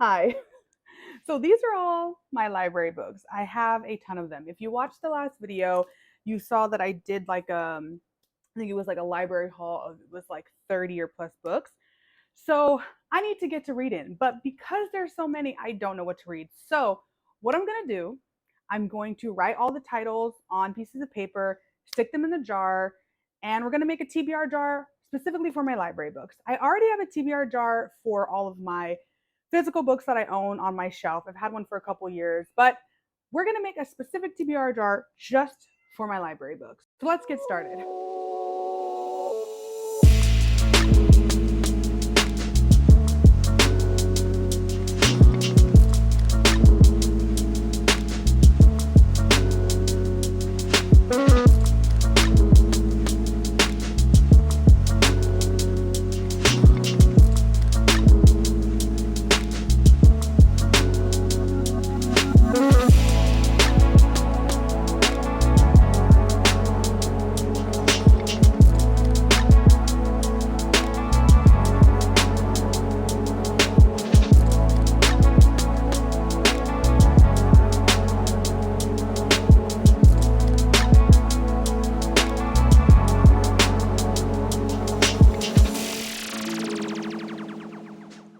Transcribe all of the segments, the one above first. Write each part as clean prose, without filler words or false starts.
Hi. So these are all my library books. I have a ton of them. If you watched the last video, you saw that I did I think it was like a library haul of it was like 30 or plus books. So I need to get to reading, but because there's so many, I don't know what to read. So what I'm gonna do, I'm going to write all the titles on pieces of paper, stick them in the jar, and we're gonna make a TBR jar specifically for my library books. I already have a TBR jar for all of my physical books that I own on my shelf. I've had one for a couple years, but we're gonna make a specific TBR jar just for my library books. So let's get started.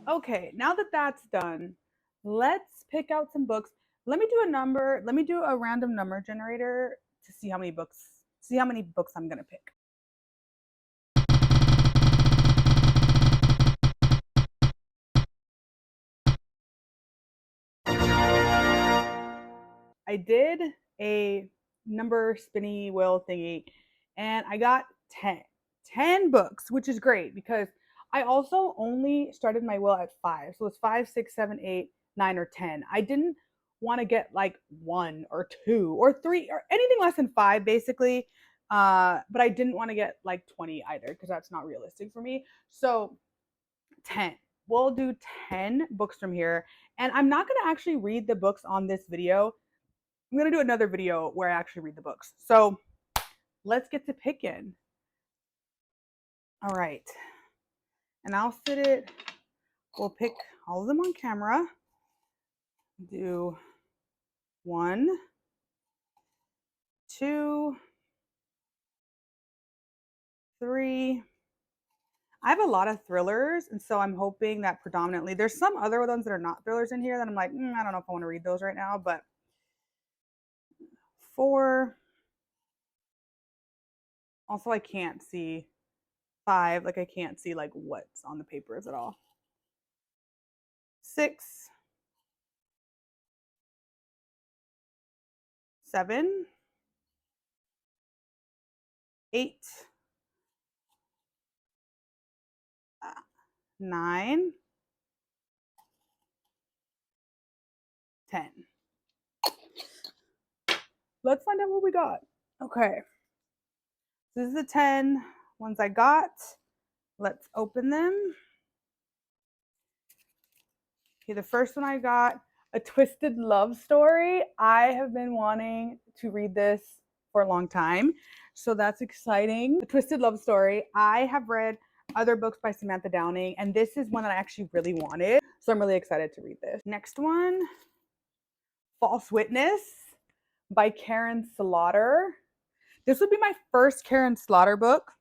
Okay, now that that's done, let's pick out some books. Let me do a random number generator to see how many books I'm gonna pick. I did a number spinny wheel thingy and I got 10. 10 books, which is great because I also only started my wheel at 5. So it's 5, 6, 7, 8, 9, or 10. I didn't want to get like 1 or 2 or 3 or anything less than 5, basically. But I didn't want to get like 20 either because that's not realistic for me. So 10. We'll do 10 books from here. And I'm not going to actually read the books on this video. I'm gonna do another video where I actually read the books. So let's get to picking. All right. And I'll sit it, we'll pick all of them on camera. Do 1, 2, 3. I have a lot of thrillers, and so I'm hoping that predominantly there's some other ones that are not thrillers in here that I'm like, I don't know if I want to read those right now, but 4. Also, I can't see 5, like I can't see like what's on the papers at all. 6, 7, 8, 9, 10. Let's find out what we got. Okay. This is the 10 ones I got. Let's open them. Okay, the first one I got, A Twisted Love Story. I have been wanting to read this for a long time, so that's exciting. A Twisted Love Story. I have read other books by Samantha Downing, and this is one that I actually really wanted, so I'm really excited to read this. Next one, False Witness by Karen Slaughter. This would be my first Karen Slaughter book,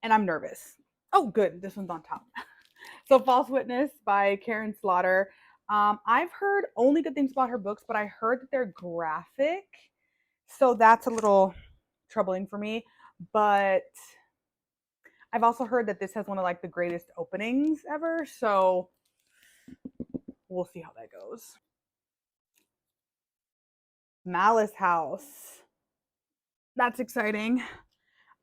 and I'm nervous. Oh, good. This one's on top. So, False Witness by Karen Slaughter. I've heard only good things about her books, but I heard that they're graphic. So, that's a little troubling for me. But I've also heard that this has one of like the greatest openings ever. So, we'll see how that goes. Malice House. That's exciting.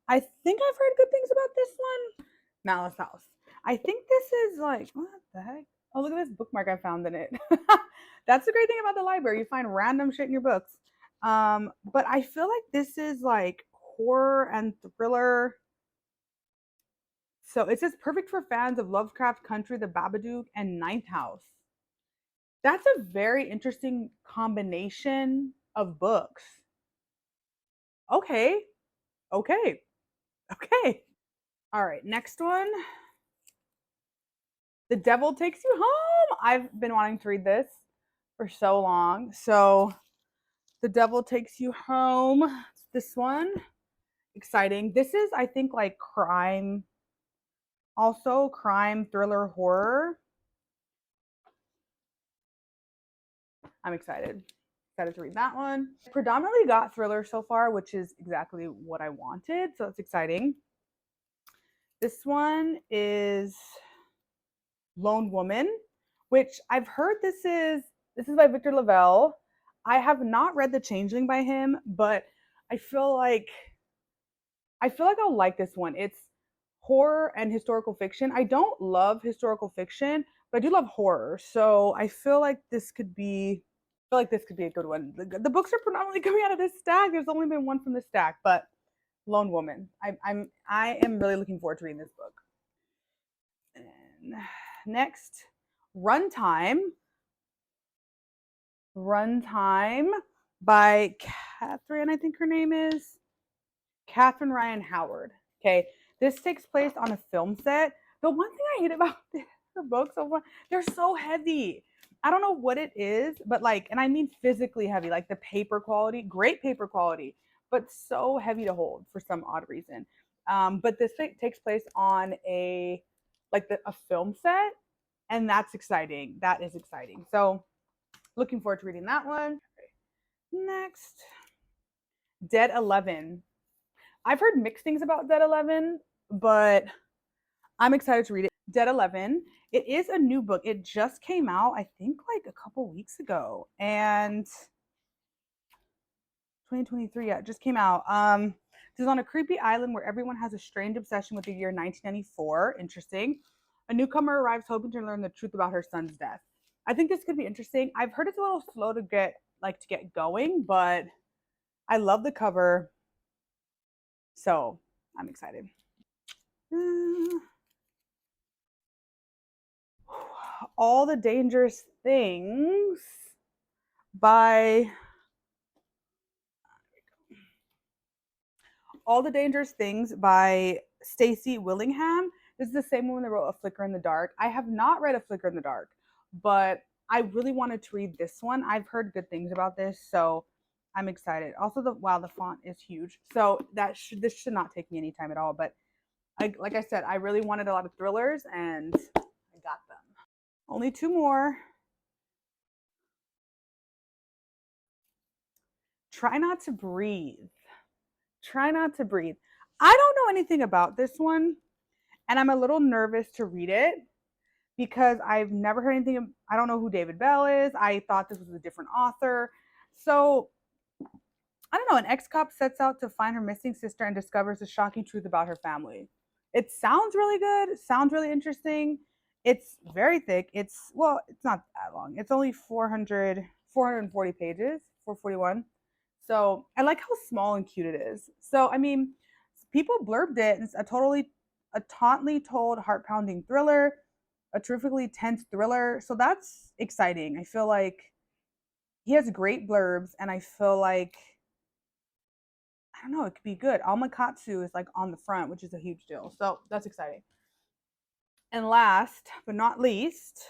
I think I've heard good things about this one. Malice House. I think this is like, what the heck? Oh, look at this bookmark I found in it. That's the great thing about the library. You find random shit in your books. But I feel like this is like horror and thriller. So it says perfect for fans of Lovecraft Country, The Babadook, and Ninth House. That's a very interesting combination of books. Okay. Okay. Okay. All right. Next one. The Devil Takes You Home. I've been wanting to read this for so long. So The Devil Takes You Home. This one. Exciting. This is, I think, like crime, also crime, thriller, horror. I'm excited. Excited to read that one. Predominantly got thriller so far, which is exactly what I wanted. So it's exciting. This one is Lone Woman, which I've heard this is by Victor Lavelle. I have not read The Changeling by him, but I feel like I'll like this one. It's horror and historical fiction. I don't love historical fiction, but I do love horror. So I feel like this could be a good one. The books are predominantly coming out of this stack. There's only been one from this stack, but Lone Woman. I am really looking forward to reading this book. And next, Runtime. Runtime by Catherine, I think her name is. Catherine Ryan Howard. Okay, this takes place on a film set. The one thing I hate about her books, they're so heavy. I don't know what it is, but like, and I mean physically heavy, like the paper quality, great paper quality, but so heavy to hold for some odd reason. But this takes place on a film set, and that's exciting. That is exciting. So, looking forward to reading that one. Next, Dead 11. I've heard mixed things about Dead 11, but I'm excited to read it. Dead 11. It is a new book. It just came out, I think, like a couple weeks ago. And 2023, yeah, it just came out. This is on a creepy island where everyone has a strange obsession with the year 1994. Interesting. A newcomer arrives hoping to learn the truth about her son's death. I think this could be interesting. I've heard it's a little slow to get going, but I love the cover. So I'm excited. All the Dangerous Things by Stacy Willingham. This is the same one that wrote A Flicker in the Dark. I have not read A Flicker in the Dark, but I really wanted to read this one. I've heard good things about this, so I'm excited. Also, the font is huge, so this should not take me any time at all. But like I said, I really wanted a lot of thrillers, and I got them. Only two more. Try Not to Breathe. Try Not to Breathe. I don't know anything about this one, and I'm a little nervous to read it because I've never heard anything. I don't know who David Bell is. I thought this was a different author. So, I don't know. An ex-cop sets out to find her missing sister and discovers a shocking truth about her family. It sounds really good. It sounds really interesting. It's very thick. It's not that long. It's only 440 pages, 441. So I like how small and cute it is. So I mean, people blurbed it. It's a tautly told, heart-pounding thriller, a terrifically tense thriller. So that's exciting. I feel like he has great blurbs, and I feel like I don't know, it could be good. Alma Katsu is like on the front, which is a huge deal. So that's exciting. And last but not least,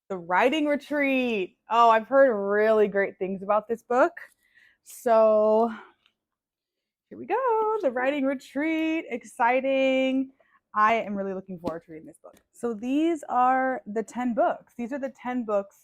The Writing Retreat. Oh, I've heard really great things about this book. So here we go. The Writing Retreat. Exciting. I am really looking forward to reading this book. So these are the 10 books. These are the 10 books